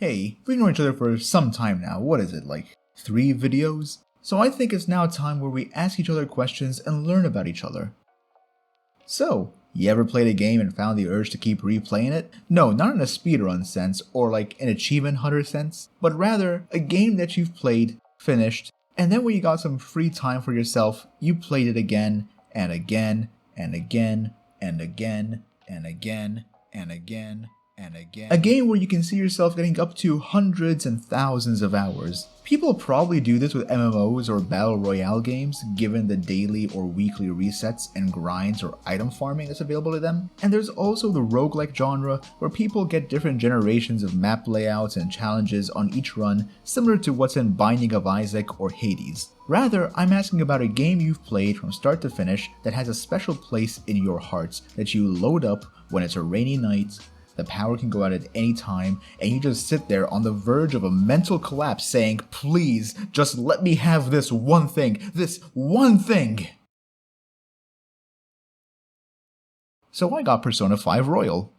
hey, we've known each other for some time now. What is it, like 3 videos? So I think it's now time where we ask each other questions and learn about each other. So, you ever played a game and found the urge to keep replaying it? No, not in a speedrun sense or like an achievement hunter sense, but rather a game that you've played, finished, and then when you got some free time for yourself, you played it again and again and again and again and again and again and again. A game where you can see yourself getting up to hundreds and thousands of hours. People probably do this with MMOs or Battle Royale games, given the daily or weekly resets and grinds or item farming that's available to them. And there's also the roguelike genre, where people get different generations of map layouts and challenges on each run, similar to what's in Binding of Isaac or Hades. Rather, I'm asking about a game you've played from start to finish that has a special place in your hearts that you load up when it's a rainy night, the power can go out at any time, and you just sit there on the verge of a mental collapse saying, please, just let me have this one thing, this one thing! So I got Persona 5 Royal.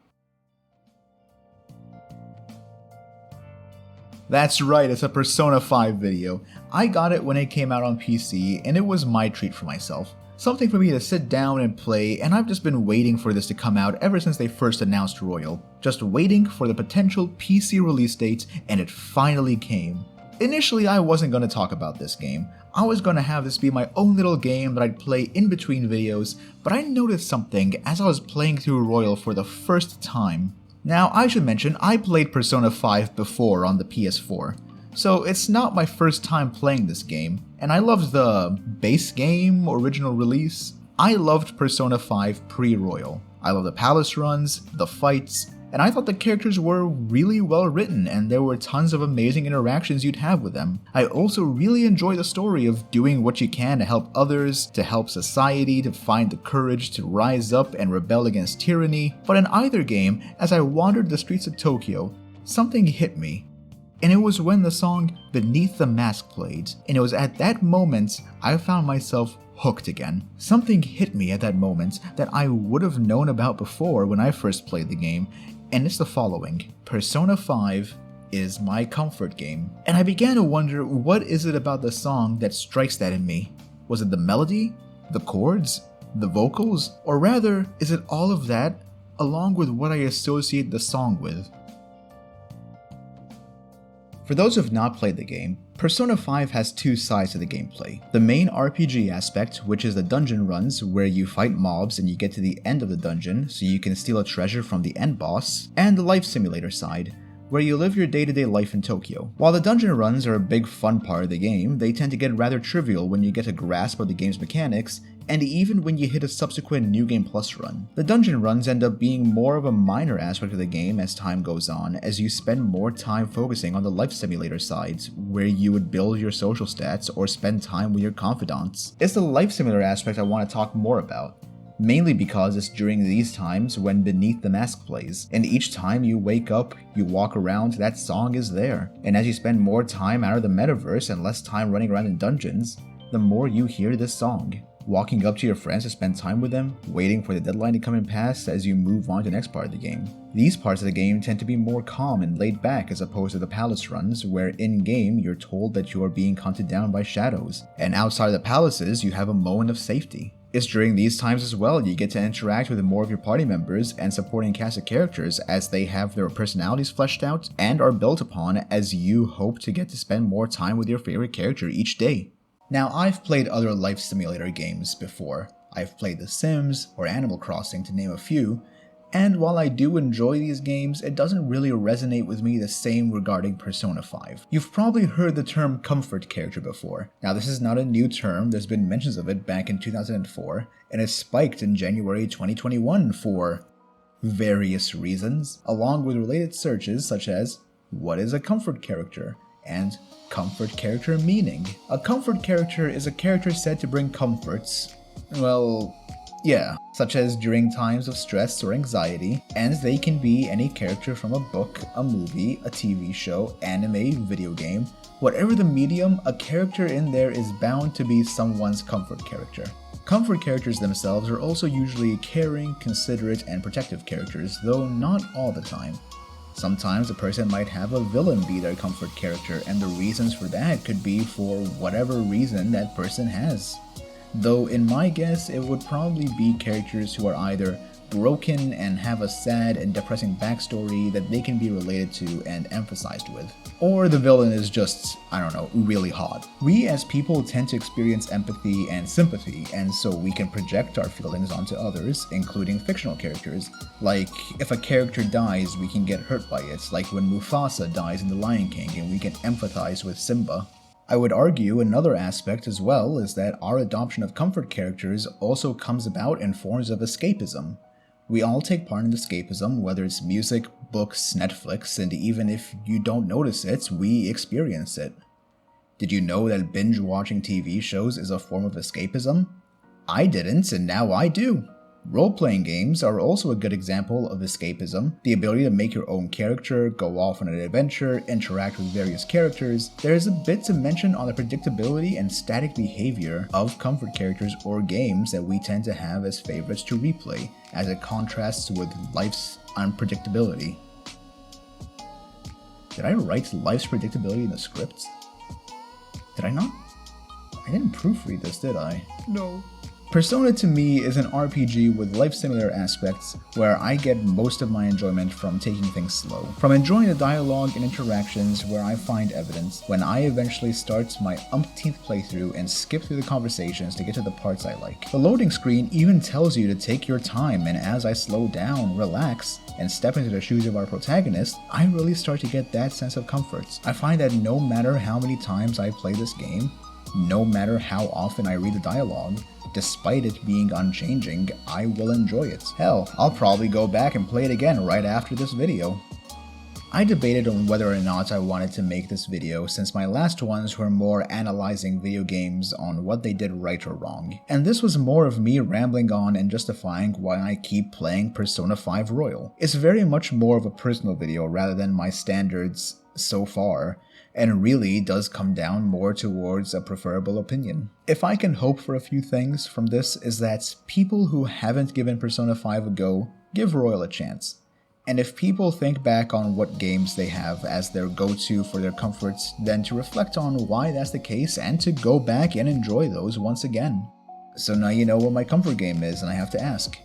That's right, it's a Persona 5 video. I got it when it came out on PC, and it was my treat for myself. Something for me to sit down and play, and I've just been waiting for this to come out ever since they first announced Royal. Just waiting for the potential PC release date, and it finally came. Initially, I wasn't going to talk about this game. I was going to have this be my own little game that I'd play in between videos, but I noticed something as I was playing through Royal for the first time. Now, I should mention, I played Persona 5 before on the PS4. So it's not my first time playing this game, and I loved the base game original release. I loved Persona 5 pre-Royal. I loved the palace runs, the fights, and I thought the characters were really well written and there were tons of amazing interactions you'd have with them. I also really enjoy the story of doing what you can to help others, to help society, to find the courage to rise up and rebel against tyranny. But in either game, as I wandered the streets of Tokyo, something hit me. And it was when the song Beneath the Mask played, and it was at that moment I found myself hooked again. Something hit me at that moment that I would have known about before when I first played the game, and it's the following. Persona 5 is my comfort game. And I began to wonder, what is it about the song that strikes that in me? Was it the melody? The chords? The vocals? Or rather, is it all of that, along with what I associate the song with? For those who have not played the game, Persona 5 has 2 sides to the gameplay. The main RPG aspect, which is the dungeon runs where you fight mobs and you get to the end of the dungeon so you can steal a treasure from the end boss, and the life simulator side, where you live your day-to-day life in Tokyo. While the dungeon runs are a big fun part of the game, they tend to get rather trivial when you get a grasp of the game's mechanics, and even when you hit a subsequent New Game Plus run. The dungeon runs end up being more of a minor aspect of the game as time goes on, as you spend more time focusing on the life simulator sides, where you would build your social stats or spend time with your confidants. It's the life simulator aspect I want to talk more about. Mainly because it's during these times when Beneath the Mask plays, and each time you wake up, you walk around, that song is there. And as you spend more time out of the metaverse and less time running around in dungeons, the more you hear this song. Walking up to your friends to spend time with them, waiting for the deadline to come and pass as you move on to the next part of the game. These parts of the game tend to be more calm and laid back as opposed to the palace runs, where in-game you're told that you are being hunted down by shadows, and outside of the palaces you have a moment of safety. It's during these times as well you get to interact with more of your party members and supporting cast of characters as they have their personalities fleshed out and are built upon as you hope to get to spend more time with your favorite character each day. Now, I've played other life simulator games before. I've played The Sims or Animal Crossing to name a few, and while I do enjoy these games, it doesn't really resonate with me the same regarding Persona 5. You've probably heard the term comfort character before. Now, this is not a new term, there's been mentions of it back in 2004, and it spiked in January 2021 for various reasons, along with related searches such as, what is a comfort character? And comfort character meaning. A comfort character is a character said to bring comforts, well, yeah, such as during times of stress or anxiety, and they can be any character from a book, a movie, a TV show, anime, video game. Whatever the medium, a character in there is bound to be someone's comfort character. Comfort characters themselves are also usually caring, considerate, and protective characters, though not all the time. Sometimes a person might have a villain be their comfort character, and the reasons for that could be for whatever reason that person has. Though in my guess, it would probably be characters who are either broken and have a sad and depressing backstory that they can be related to and emphasized with. Or the villain is just, I don't know, really hot. We as people tend to experience empathy and sympathy, and so we can project our feelings onto others, including fictional characters. Like, if a character dies, we can get hurt by it, like when Mufasa dies in The Lion King and we can empathize with Simba. I would argue another aspect as well is that our adoption of comfort characters also comes about in forms of escapism. We all take part in escapism, whether it's music, books, Netflix, and even if you don't notice it, we experience it. Did you know that binge watching TV shows is a form of escapism? I didn't, and now I do. Role-playing games are also a good example of escapism. The ability to make your own character, go off on an adventure, interact with various characters. There is a bit to mention on the predictability and static behavior of comfort characters or games that we tend to have as favorites to replay, as it contrasts with life's unpredictability. Did I write life's predictability in the script? Did I not? I didn't proofread this, did I? No. Persona to me is an RPG with life-similar aspects where I get most of my enjoyment from taking things slow. From enjoying the dialogue and interactions where I find evidence, when I eventually start my umpteenth playthrough and skip through the conversations to get to the parts I like. The loading screen even tells you to take your time, and as I slow down, relax, and step into the shoes of our protagonist, I really start to get that sense of comfort. I find that no matter how many times I play this game, no matter how often I read the dialogue, despite it being unchanging, I will enjoy it. Hell, I'll probably go back and play it again right after this video. I debated on whether or not I wanted to make this video since my last ones were more analyzing video games on what they did right or wrong, and this was more of me rambling on and justifying why I keep playing Persona 5 Royal. It's very much more of a personal video rather than my standards so far, and really does come down more towards a preferable opinion. If I can hope for a few things from this is that people who haven't given Persona 5 a go, give Royal a chance. And if people think back on what games they have as their go-to for their comforts, then to reflect on why that's the case and to go back and enjoy those once again. So now you know what my comfort game is, and I have to ask,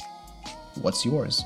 what's yours?